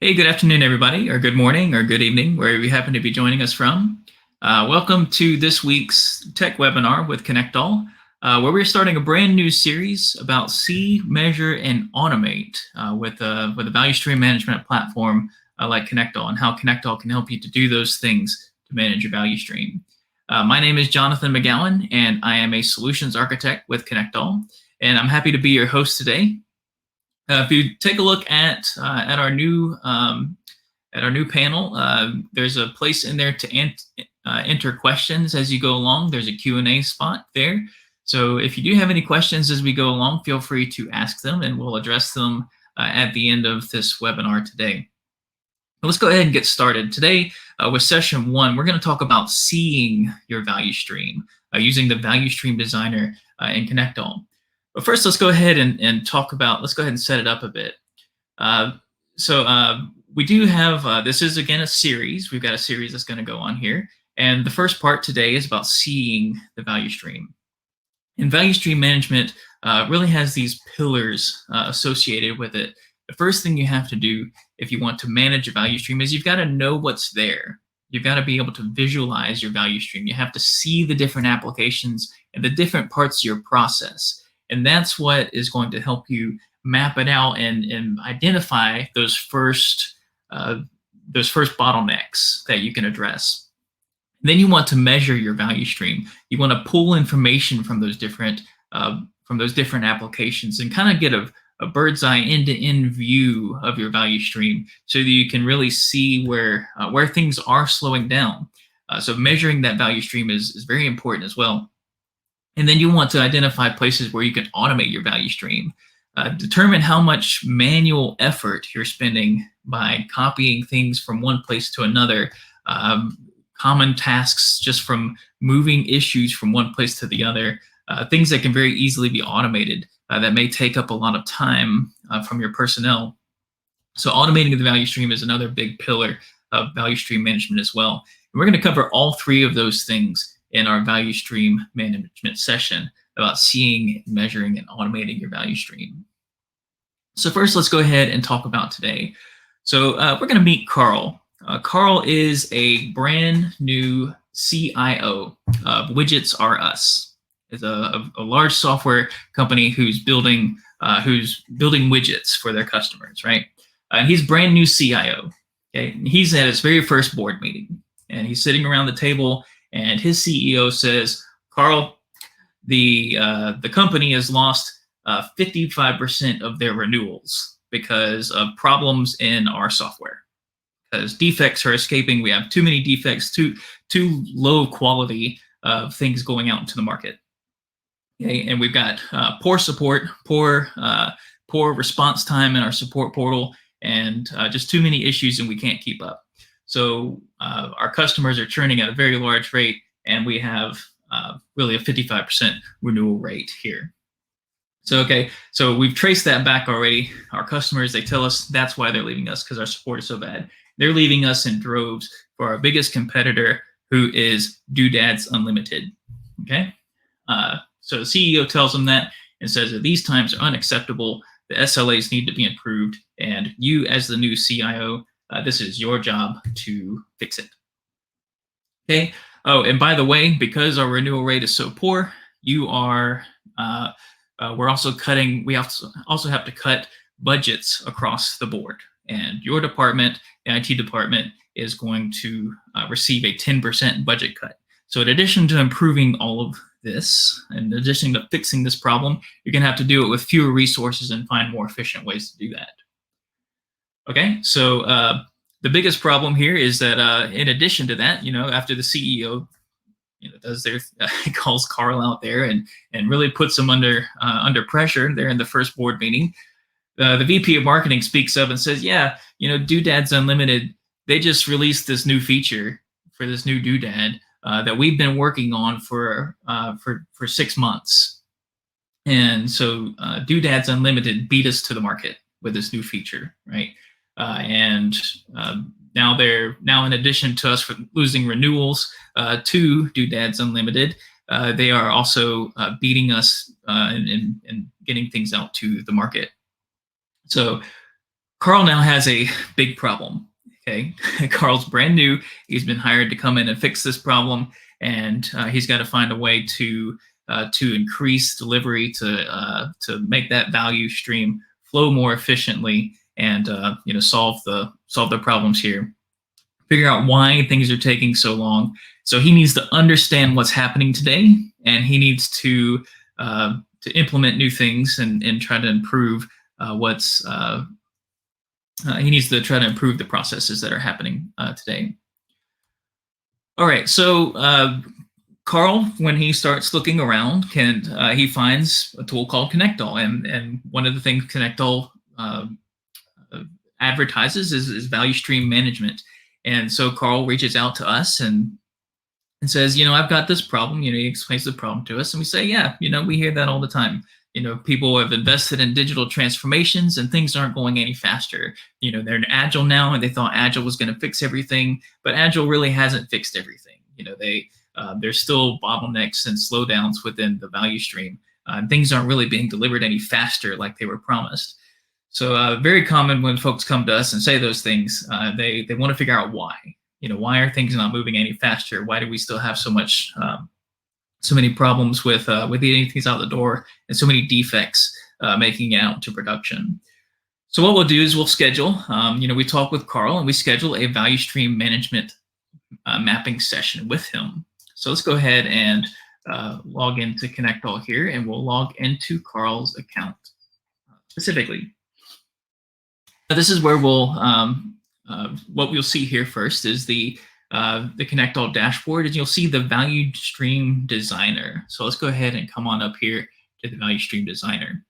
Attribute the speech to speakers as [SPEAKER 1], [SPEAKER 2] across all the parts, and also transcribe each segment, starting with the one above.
[SPEAKER 1] Hey, good afternoon, everybody, or good morning, or good evening, wherever you happen to be joining us from. Welcome to this week's tech webinar with Connect All, where we're starting a brand new series about see, measure, and automate with a value stream management platform like Connect All, and how Connect All can help you to do those things to manage your value stream. My name is Jonathan McGowan, and I am a solutions architect with Connect All, and I'm happy to be your host today. If you take a look at our new panel, there's a place in there to enter questions as you go along. There's a Q&A spot there. So if you do have any questions as we go along, feel free to ask them, and we'll address them at the end of this webinar today. But let's go ahead and get started. Today, with session one, we're going to talk about seeing your value stream using the Value Stream Designer in Connect All. But first, let's go ahead and talk about, let's go ahead and set it up a bit. We do have, this is again a series. We've got a series that's going to go on here. And the first part today is about seeing the value stream. And value stream management really has these pillars associated with it. The first thing you have to do if you want to manage a value stream is you've got to know what's there. You've got to be able to visualize your value stream. You have to see the different applications and the different parts of your process. And that's what is going to help you map it out and identify those first bottlenecks that you can address. Then you want to measure your value stream. You want to pull information from those different applications and kind of get a bird's eye end-to-end view of your value stream, so that you can really see where things are slowing down. So measuring that value stream is very important as well. And then you want to identify places where you can automate your value stream. Determine how much manual effort you're spending by copying things from one place to another, common tasks just from moving issues from one place to the other, things that can very easily be automated that may take up a lot of time from your personnel. So automating the value stream is another big pillar of value stream management as well. And we're going to cover all three of those things in our value stream management session about seeing, measuring, and automating your value stream. So first, let's go ahead and talk about today. So we're going to meet Carl. Carl is a brand new CIO of Widgets R Us. It's a large software company who's building widgets for their customers, right? And he's brand new CIO. Okay, and he's at his very first board meeting, and he's sitting around the table. And his CEO says, Carl, the company has lost 55% of their renewals because of problems in our software. Because defects are escaping. We have too many defects, too low quality of things going out into the market. Okay, and we've got poor support, poor response time in our support portal, and just too many issues, and we can't keep up. So our customers are churning at a very large rate, and we have really a 55% renewal rate here. So, okay, so we've traced that back already. Our customers, they tell us that's why they're leaving us, because our support is so bad. They're leaving us in droves for our biggest competitor, who is Doodads Unlimited, okay? So the CEO tells them that and says that these times are unacceptable. The SLAs need to be improved, and you as the new CIO, this is your job to fix it. Okay. Oh, and by the way, because our renewal rate is so poor, you are. We're also cutting. We also have to cut budgets across the board, and your department, the IT department, is going to receive a 10% budget cut. So, in addition to improving all of this, in addition to fixing this problem, you're going to have to do it with fewer resources and find more efficient ways to do that. Okay, so the biggest problem here is that in addition to that, after the CEO, does their calls Carl out there and really puts him under pressure there in the first board meeting, the VP of marketing speaks up and says, yeah, Doodads Unlimited, they just released this new feature for this new doodad that we've been working on for 6 months. And so Doodads Unlimited beat us to the market with this new feature, right? Now in addition to us losing renewals to Doodads Unlimited, they are also beating us and getting things out to the market. So Carl now has a big problem. Okay, Carl's brand new. He's been hired to come in and fix this problem, and he's got to find a way to increase delivery, to make that value stream flow more efficiently, and solve the problems here. Figure out why things are taking so long. So he needs to understand what's happening today, and he needs to implement new things and try to improve what's he needs to try to improve the processes that are happening today. All right, so Carl, when he starts looking around, he finds a tool called ConnectAll, and one of the things ConnectAll advertises is value stream management. And so Carl reaches out to us and says, I've got this problem. He explains the problem to us, and we say, yeah, we hear that all the time. People have invested in digital transformations and things aren't going any faster. They're in Agile now, and they thought Agile was going to fix everything, but Agile really hasn't fixed everything. There's still bottlenecks and slowdowns within the value stream. Things aren't really being delivered any faster like they were promised. So very common when folks come to us and say those things, they want to figure out why. Why are things not moving any faster? Why do we still have so many problems with getting things out the door, and so many defects making it out to production? So what we'll do is we'll schedule. We talk with Carl and we schedule a value stream management mapping session with him. So let's go ahead and log into ConnectAll here, and we'll log into Carl's account specifically. This is where we'll what we'll see here first is the ConnectAll dashboard, and you'll see the value stream designer. So let's go ahead and come on up here to the value stream designer,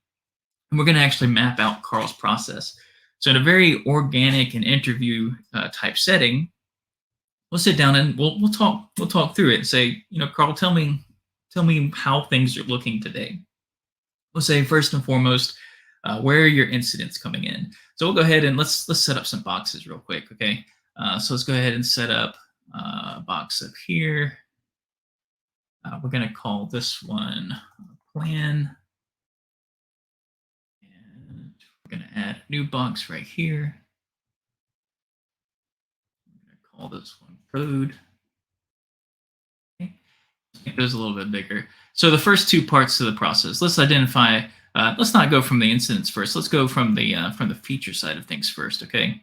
[SPEAKER 1] and we're going to actually map out Carl's process. So in a very organic and interview type setting, we'll sit down and we'll talk through it and say, Carl, tell me how things are looking today. We'll say first and foremost, where are your incidents coming in? So we'll go ahead and let's set up some boxes real quick, okay? So let's go ahead and set up a box up here. We're going to call this one plan. And we're going to add a new box right here. I'm going to call this one code. Okay. Make those a little bit bigger. So the first two parts of the process, let's identify. Let's not go from the incidents first. Let's go from the feature side of things first, okay?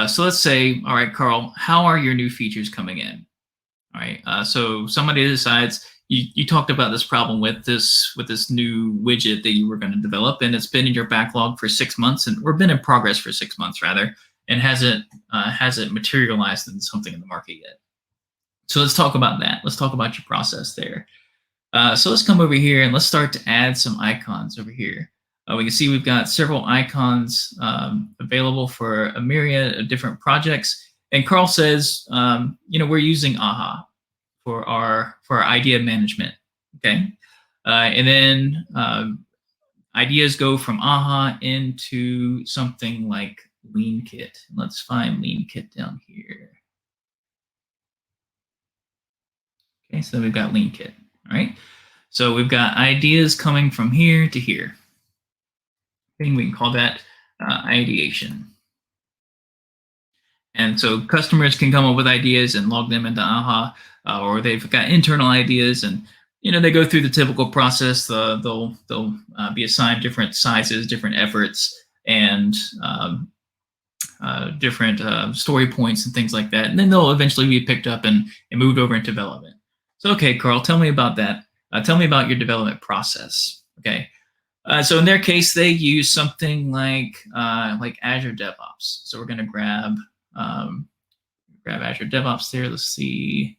[SPEAKER 1] So let's say, all right, Carl, how are your new features coming in? All right, so somebody decides you talked about this problem with this new widget that you were going to develop, and it's been in your backlog for 6 months, or been in progress for 6 months rather, and hasn't materialized in something in the market yet. So let's talk about that. Let's talk about your process there. So let's come over here and let's start to add some icons over here. We can see we've got several icons available for a myriad of different projects. And Carl says, we're using AHA for our idea management. Okay, and then ideas go from AHA into something like Lean Kit. Let's find Lean Kit down here. Okay, so we've got Lean Kit. All right, so we've got ideas coming from here to here. Okay, we can call that ideation. And so customers can come up with ideas and log them into AHA, or they've got internal ideas, and they go through the typical process. They'll be assigned different sizes, different efforts, and different story points and things like that. And then they'll eventually be picked up and moved over into development. So, okay, Carl, tell me about that. Tell me about your development process. Okay, so in their case, they use something like Azure DevOps. So we're going to grab Azure DevOps there. Let's see.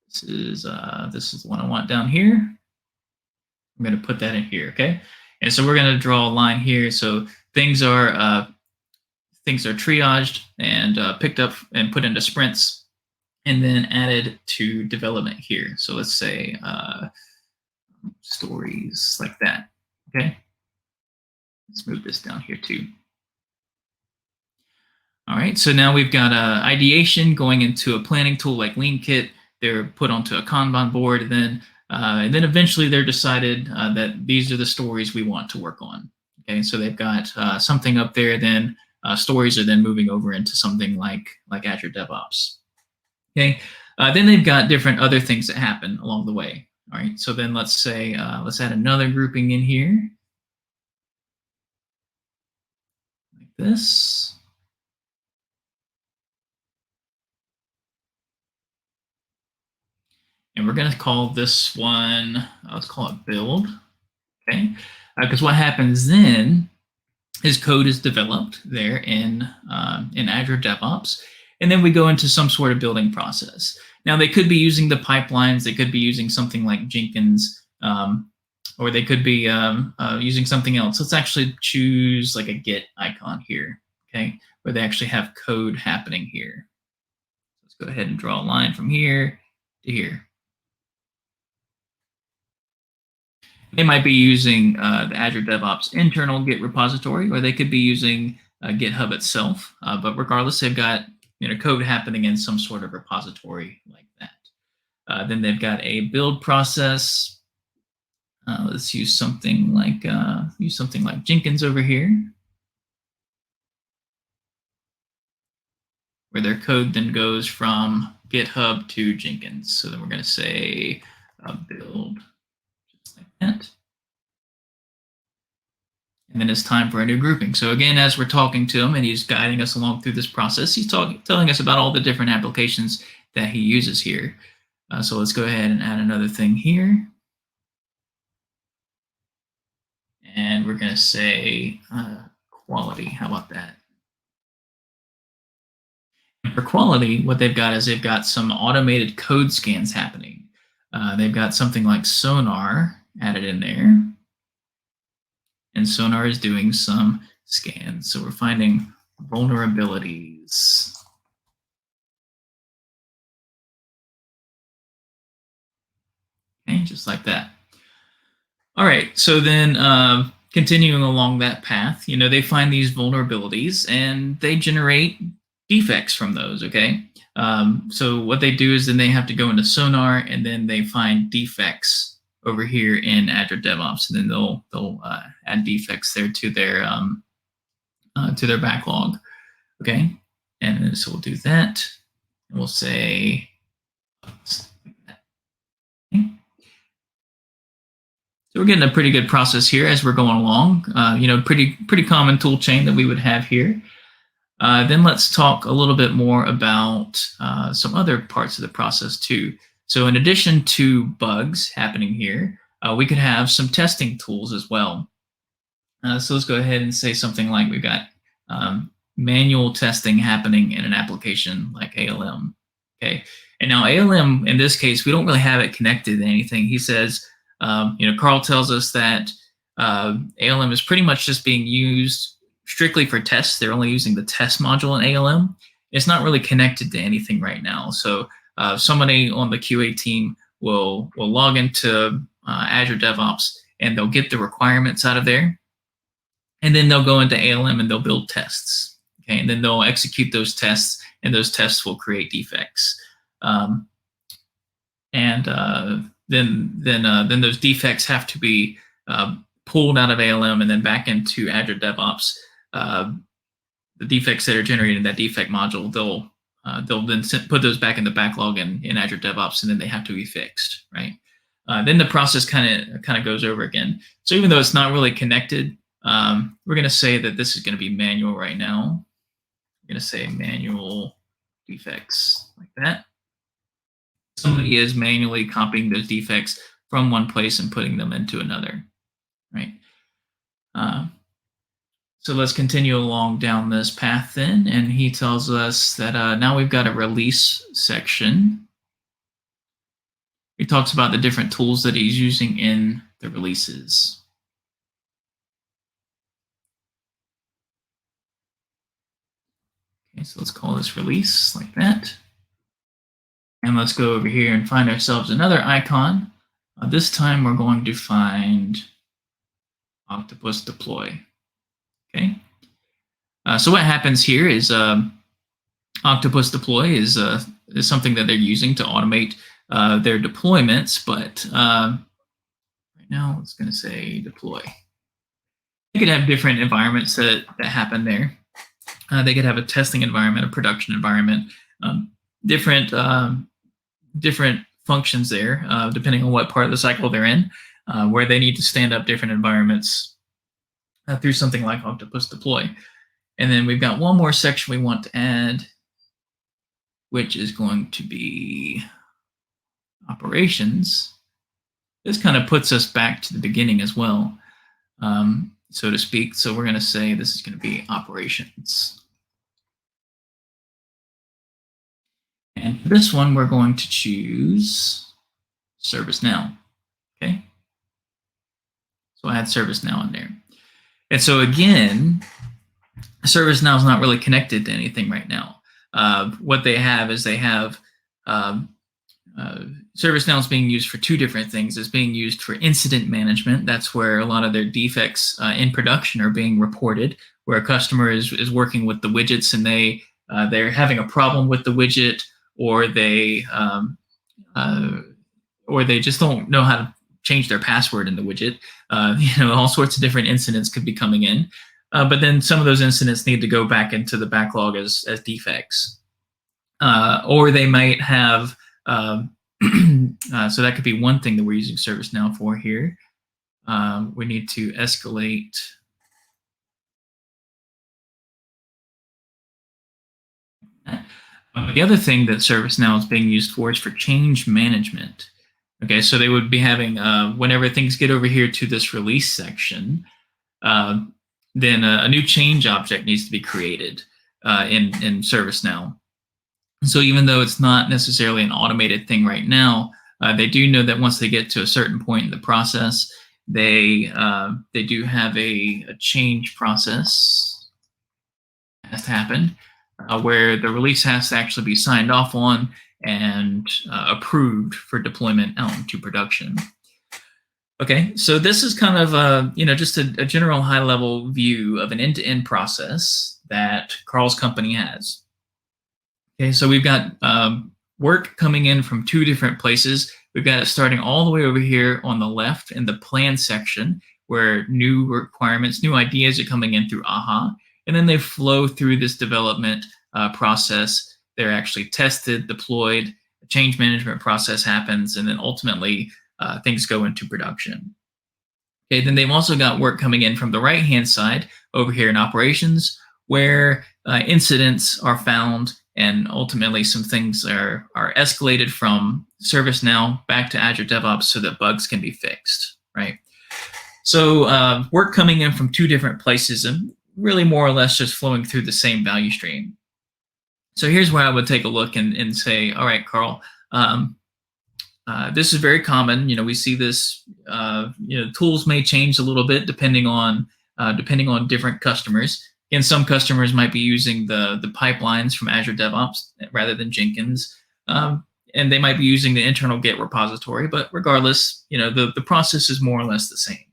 [SPEAKER 1] This is the one I want down here. I'm going to put that in here. Okay, and so we're going to draw a line here. So things are triaged and picked up and put into sprints, and then added to development here. So let's say stories like that. Okay, let's move this down here too. All right, so now we've got ideation going into a planning tool like Lean Kit. They're put onto a Kanban board, and then eventually they're decided that these are the stories we want to work on. Okay, so they've got something up there then stories are then moving over into something like Azure DevOps. Okay, then they've got different other things that happen along the way. All right, so then let's say let's add another grouping in here like this. And we're going to call this one, let's call it build. Okay, because what happens then is code is developed there in Azure DevOps, and then we go into some sort of building process. Now they could be using the pipelines, they could be using something like Jenkins, or they could be using something else. Let's actually choose like a Git icon here, okay, where they actually have code happening here. Let's go ahead and draw a line from here to here. They might be using the Azure DevOps internal Git repository, or they could be using GitHub itself. But regardless, they've got code happening in some sort of repository like that. Then they've got a build process. Let's use something like Jenkins over here, where their code then goes from GitHub to Jenkins. So then we're going to say build just like that. And then it's time for a new grouping. So again, as we're talking to him and he's guiding us along through this process, he's telling us about all the different applications that he uses here. So let's go ahead and add another thing here. And we're going to say quality. How about that? And for quality, what they've got is they've got some automated code scans happening. They've got something like Sonar added in there. And Sonar is doing some scans. So we're finding vulnerabilities. Okay, just like that. All right, so then continuing along that path, they find these vulnerabilities and they generate defects from those, okay? So what they do is then they have to go into Sonar and then they find defects over here in Azure DevOps, and then they'll add defects there to their backlog, okay? And so we'll do that, and we'll say, okay. So we're getting a pretty good process here as we're going along. Pretty common tool chain that we would have here. Then let's talk a little bit more about some other parts of the process too. So in addition to bugs happening here, we could have some testing tools as well. So let's go ahead and say something like we've got manual testing happening in an application like ALM. Okay, and now ALM in this case, we don't really have it connected to anything. He says, Carl tells us that ALM is pretty much just being used strictly for tests. They're only using the test module in ALM. It's not really connected to anything right now. So somebody on the QA team will log into Azure DevOps and they'll get the requirements out of there. And then they'll go into ALM and they'll build tests. Okay, and then they'll execute those tests, and those tests will create defects. Then those defects have to be pulled out of ALM and then back into Azure DevOps. The defects that are generated in that defect module, they'll then put those back in the backlog in Azure DevOps, and then they have to be fixed, right? Then the process kind of goes over again. So even though it's not really connected, we're going to say that this is going to be manual right now. We're going to say manual defects like that. Somebody is manually copying those defects from one place and putting them into another, right? So let's continue along down this path then, and he tells us that now we've got a release section. He talks about the different tools that he's using in the releases. Okay, so let's call this release like that. And let's go over here and find ourselves another icon. This time we're going to find Octopus Deploy. Okay. So what happens here is Octopus Deploy is something that they're using to automate their deployments, but right now it's going to say deploy. You could have different environments that happen there. They could have a testing environment, a production environment, um, different different functions there, depending on what part of the cycle they're in, where they need to stand up different environments through something like Octopus Deploy. And then we've got one more section we want to add, which is going to be operations. This kind of puts us back to the beginning as well, so to speak. So we're going to say this is going to be operations. And for this one, we're going to choose ServiceNow. Okay. So I had ServiceNow in there. And so again, ServiceNow is not really connected to anything right now. What they have is they have ServiceNow is being used for two different things. It's being used for incident management. That's where a lot of their defects in production are being reported, where a customer is working with the widgets and they're having a problem with the widget, or they just don't know how to change their password in the widget. All sorts of different incidents could be coming in. But then some of those incidents need to go back into the backlog as defects. Or they might have, so that could be one thing that we're using ServiceNow for here. We need to escalate the other thing that ServiceNow is being used for is for change management. Okay, so they would be having, whenever things get over here to this release section, then a new change object needs to be created in ServiceNow. So even though it's not necessarily an automated thing right now, they do know that once they get to a certain point in the process, they do have a change process that has to happen where the release has to actually be signed off on and approved for deployment out into production. Okay, so this is kind of just a general high-level view of an end-to-end process that Carl's company has. Okay, so we've got work coming in from two different places. We've got it starting all the way over here on the left in the plan section, where new requirements, new ideas are coming in through AHA, and then they flow through this development process. They're actually tested, deployed, a change management process happens, and then ultimately things go into production. Okay, then they've also got work coming in from the right-hand side over here in operations, where incidents are found, and ultimately some things are escalated from ServiceNow back to Azure DevOps so that bugs can be fixed, right? So work coming in from two different places and really more or less just flowing through the same value stream. So here's where I would take a look and say, all right, Carl, this is very common. We see this. Tools may change a little bit depending on different customers. And some customers might be using the pipelines from Azure DevOps rather than Jenkins, and they might be using the internal Git repository. But regardless, the process is more or less the same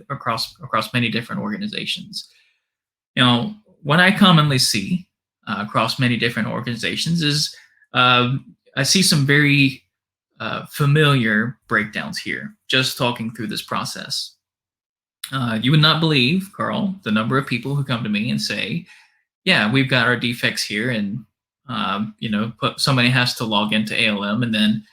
[SPEAKER 1] across many different organizations. What I commonly see across many different organizations is I see some very familiar breakdowns here, just talking through this process. You would not believe, Carl, the number of people who come to me and say, yeah, we've got our defects here, and somebody has to log into ALM and then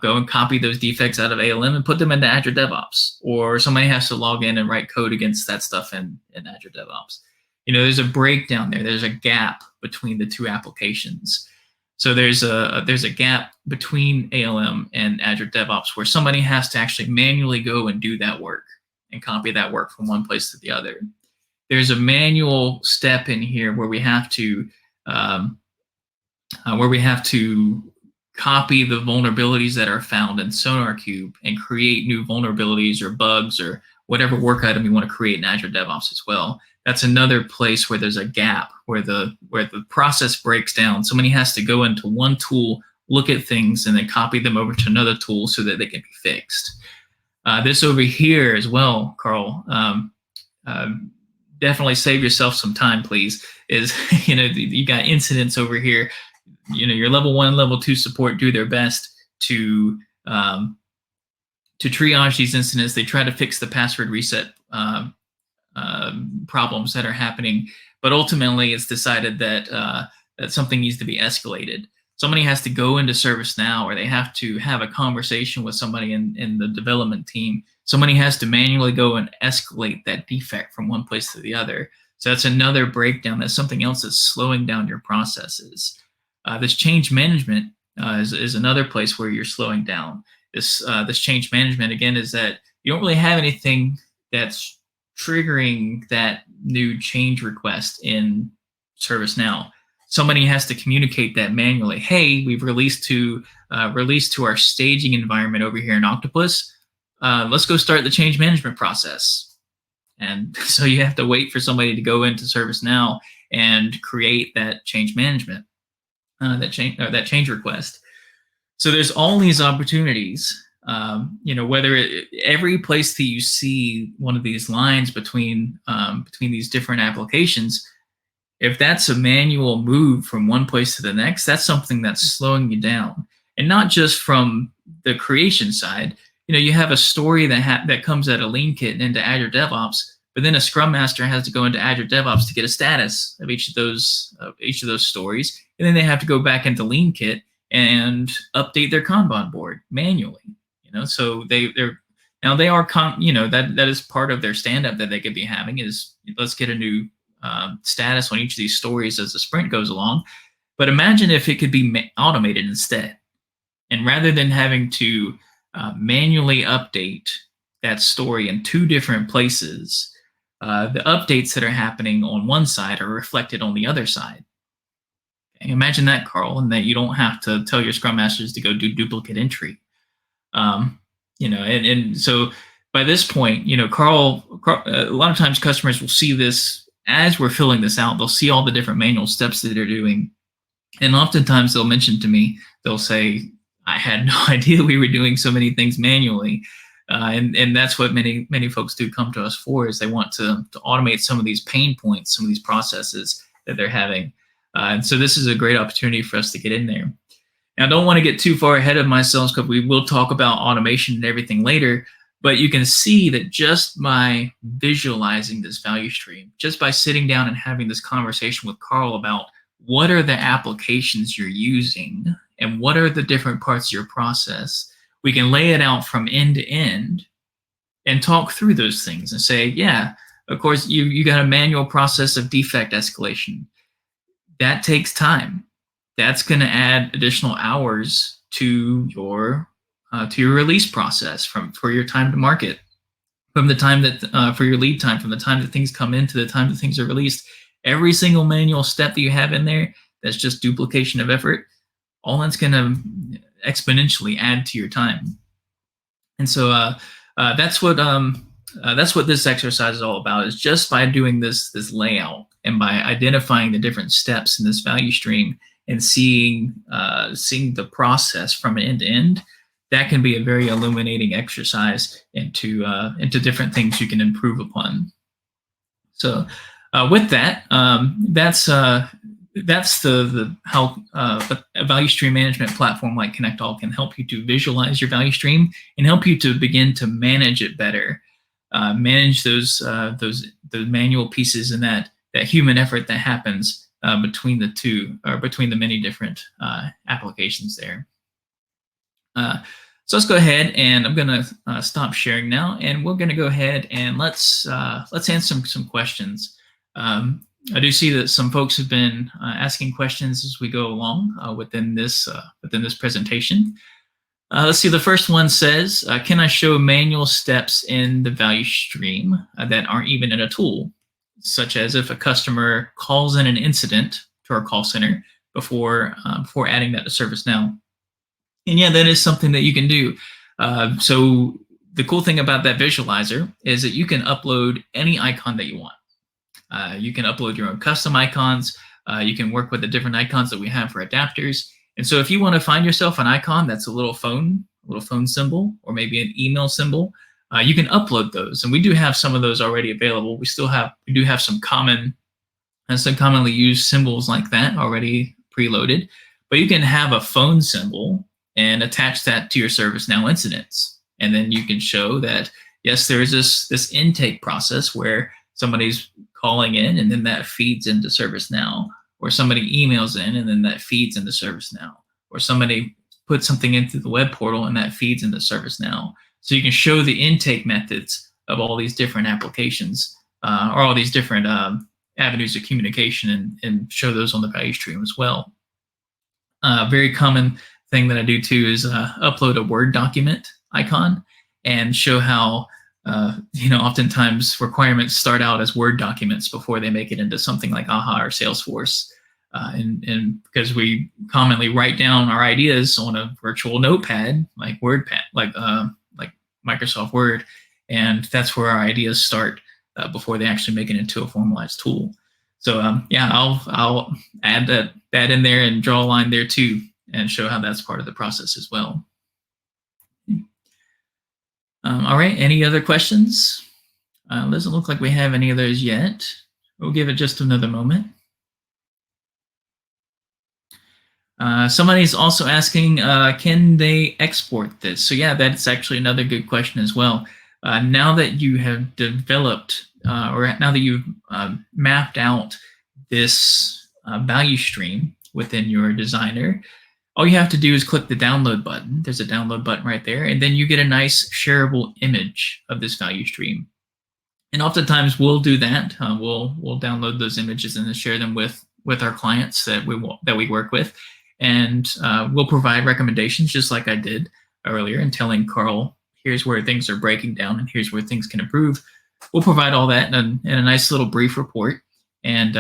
[SPEAKER 1] go and copy those defects out of ALM and put them into Azure DevOps, or somebody has to log in and write code against that stuff in Azure DevOps. There's a breakdown there. There's a gap between the two applications. So there's a gap between ALM and Azure DevOps where somebody has to actually manually go and do that work and copy that work from one place to the other. There's a manual step in here where we have to copy the vulnerabilities that are found in SonarQube and create new vulnerabilities or bugs or whatever work item you want to create in Azure DevOps as well. That's another place where there's a gap where the process breaks down. Somebody has to go into one tool, look at things, and then copy them over to another tool so that they can be fixed. This over here as well, Carl, definitely save yourself some time, please, is, you got incidents over here. Your level 1, level 2 support do their best to triage these incidents. They try to fix the password reset problems that are happening, but ultimately it's decided that that something needs to be escalated. Somebody has to go into ServiceNow, or they have to have a conversation with somebody in the development team. Somebody has to manually go and escalate that defect from one place to the other. So that's another breakdown. That's something else that's slowing down your processes. This change management is another place where you're slowing down. This change management, again, is that you don't really have anything that's triggering that new change request in ServiceNow. Somebody has to communicate that manually. Hey, we've released to our staging environment over here in Octopus. Let's go start the change management process. And so you have to wait for somebody to go into ServiceNow and create that change management, that change request. So there's all these opportunities. Whether every place that you see one of these lines between these different applications, if that's a manual move from one place to the next, that's something that's slowing you down. And not just from the creation side. You have a story that comes out of Lean Kit and into Azure DevOps, but then a Scrum Master has to go into Azure DevOps to get a status of each of those stories, and then they have to go back into Lean Kit and update their Kanban board manually. So that is part of their stand-up that they could be having is, let's get a new status on each of these stories as the sprint goes along. But imagine if it could be automated instead, and rather than having to manually update that story in two different places, the updates that are happening on one side are reflected on the other side. Okay, imagine that, Carl, and that you don't have to tell your Scrum Masters to go do duplicate entry. And so by this point, Carl, a lot of times customers will see this as we're filling this out. They'll see all the different manual steps that they're doing, and oftentimes they'll mention to me, they'll say, I had no idea we were doing so many things manually. And that's what many folks do come to us for, is they want to automate some of these pain points, some of these processes that they're having. And so this is a great opportunity for us to get in there. Now, I don't want to get too far ahead of myself, because we will talk about automation and everything later, but you can see that just by visualizing this value stream, just by sitting down and having this conversation with Carl about what are the applications you're using and what are the different parts of your process, we can lay it out from end to end and talk through those things and say, yeah, of course, you got a manual process of defect escalation. That takes time. That's going to add additional hours to your release process for your time to market, from the time that for your lead time, from the time that things come in to the time that things are released. Every single manual step that you have in there, that's just duplication of effort. All that's going to exponentially add to your time. And so that's what this exercise is all about. Is just by doing this layout and by identifying the different steps in this value stream and seeing the process from end to end, that can be a very illuminating exercise into different things you can improve upon. So with that, that's how a value stream management platform like ConnectAll can help you to visualize your value stream and help you to begin to manage it better, manage those manual pieces and that human effort that happens between the two, or between the many different applications there. So let's go ahead, and I'm going to stop sharing now, and we're going to go ahead and let's answer some questions. I do see that some folks have been asking questions as we go along within this presentation. Let's see. The first one says, "Can I show manual steps in the value stream that aren't even in a tool, such as if a customer calls in an incident to our call center before adding that to ServiceNow?" And yeah, that is something that you can do. So the cool thing about that visualizer is that you can upload any icon that you want. You can upload your own custom icons. You can work with the different icons that we have for adapters. And so if you want to find yourself an icon that's a little phone symbol, or maybe an email symbol, you can upload those. And we do have some of those already available. We do have some commonly used symbols like that already preloaded. But you can have a phone symbol and attach that to your ServiceNow incidents. And then you can show that, yes, there is this intake process where somebody's calling in and then that feeds into ServiceNow, or somebody emails in and then that feeds into ServiceNow, or somebody puts something into the web portal and that feeds into ServiceNow. So you can show the intake methods of all these different applications, or all these different avenues of communication, and show those on the value stream as well. Very common thing that I do too is upload a Word document icon and show how oftentimes requirements start out as Word documents before they make it into something like AHA or Salesforce. And because we commonly write down our ideas on a virtual notepad like WordPad, like Microsoft Word, and that's where our ideas start before they actually make it into a formalized tool. So I'll add that in there and draw a line there too, and show how that's part of the process as well. All right, any other questions? Doesn't look like we have any of those yet. We'll give it just another moment. Somebody's also asking, can they export this? So yeah, that's actually another good question as well. Now that you have developed, or now that you've mapped out this value stream within your designer, all you have to do is click the download button. There's a download button right there, and then you get a nice shareable image of this value stream. And oftentimes we'll do that. We'll download those images and then share them with our clients that we work with, and we'll provide recommendations just like I did earlier in telling Carl, here's where things are breaking down and here's where things can improve. We'll provide all that in a nice little brief report and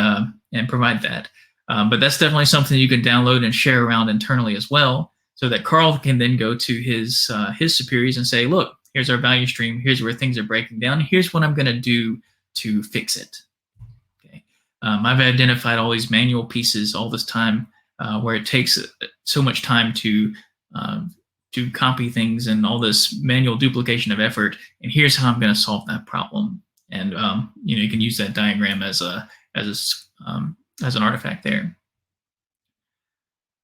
[SPEAKER 1] provide that. But that's definitely something you can download and share around internally as well, so that Carl can then go to his superiors and say, look, here's our value stream, here's where things are breaking down, here's what I'm going to do to fix it. Okay. I've identified all these manual pieces all this time where it takes so much time to copy things and all this manual duplication of effort, and here's how I'm going to solve that problem. And you can use that diagram as an artifact there.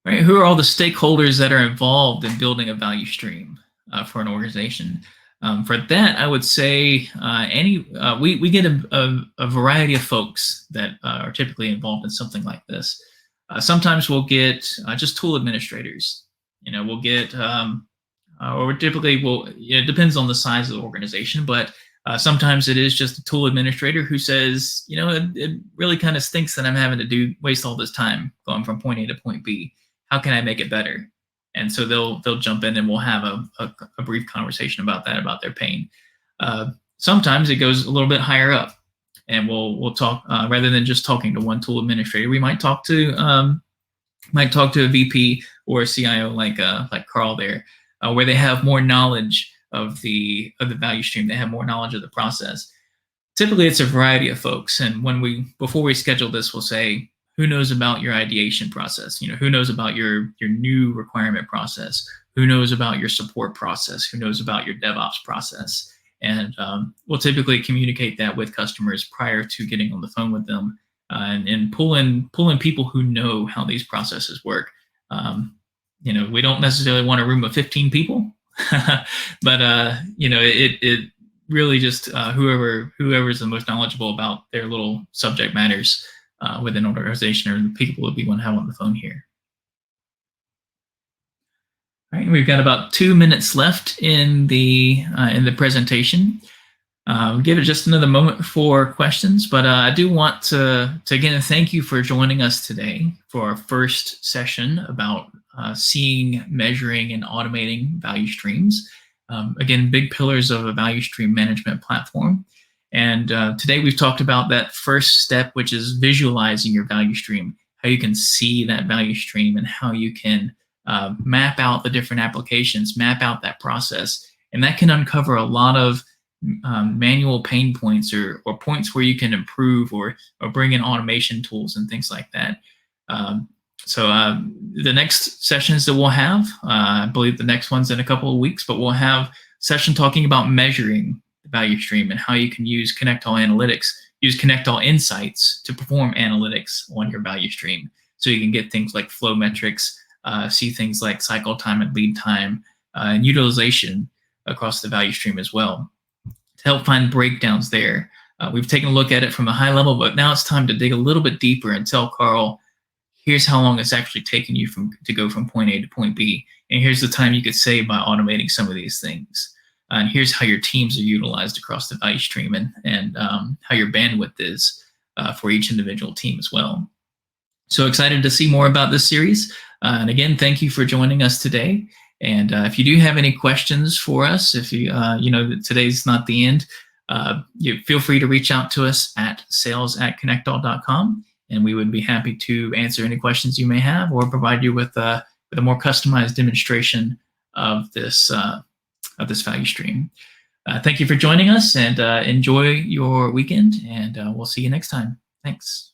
[SPEAKER 1] Right? Who are all the stakeholders that are involved in building a value stream for an organization? For that, I would say we get a variety of folks that are typically involved in something like this. Sometimes we'll get just tool administrators. We'll get, or typically it depends on the size of the organization, but sometimes it is just a tool administrator who says, it really kind of stinks that I'm having to waste all this time going from point A to point B. How can I make it better? And so they'll jump in and we'll have a brief conversation about that, about their pain. Sometimes it goes a little bit higher up, and we'll talk rather than just talking to one tool administrator. We might talk to a VP or a CIO like Carl there, where they have more knowledge of the value stream. They have more knowledge of the process. Typically, it's a variety of folks. And before we schedule this, we'll say, who knows about your ideation process? Who knows about your new requirement process? Who knows about your support process? Who knows about your DevOps process? And we'll typically communicate that with customers prior to getting on the phone with them, and pull in people who know how these processes work. We don't necessarily want a room of 15 people, but it really just whoever's the most knowledgeable about their little subject matters within an organization are the people that we want to have on the phone here. All right, we've got about 2 minutes left in the presentation. Give it just another moment for questions, but I do want to again thank you for joining us today for our first session about seeing, measuring, and automating value streams. Again, big pillars of a value stream management platform. And today we've talked about that first step, which is visualizing your value stream, how you can see that value stream and how you can map out the different applications, map out that process. And that can uncover a lot of manual pain points or points where you can improve or bring in automation tools and things like that. So the next sessions that we'll have, I believe the next one's in a couple of weeks, but we'll have a session talking about measuring the value stream and how you can use Connect All Analytics, use Connect All Insights to perform analytics on your value stream. So you can get things like flow metrics, see things like cycle time and lead time, and utilization across the value stream as well, to help find breakdowns there We've taken a look at it from a high level, but now it's time to dig a little bit deeper and tell Carl, here's how long it's actually taken you to go from point A to point B, and here's the time you could save by automating some of these things. And here's how your teams are utilized across the value stream, and how your bandwidth is for each individual team as well. So excited to see more about this series. And again, thank you for joining us today. And if you do have any questions for us, if you today's not the end, you feel free to reach out to us at sales@connectall.com, and we would be happy to answer any questions you may have or provide you with a more customized demonstration of this value stream. Thank you for joining us, and enjoy your weekend, and we'll see you next time. Thanks.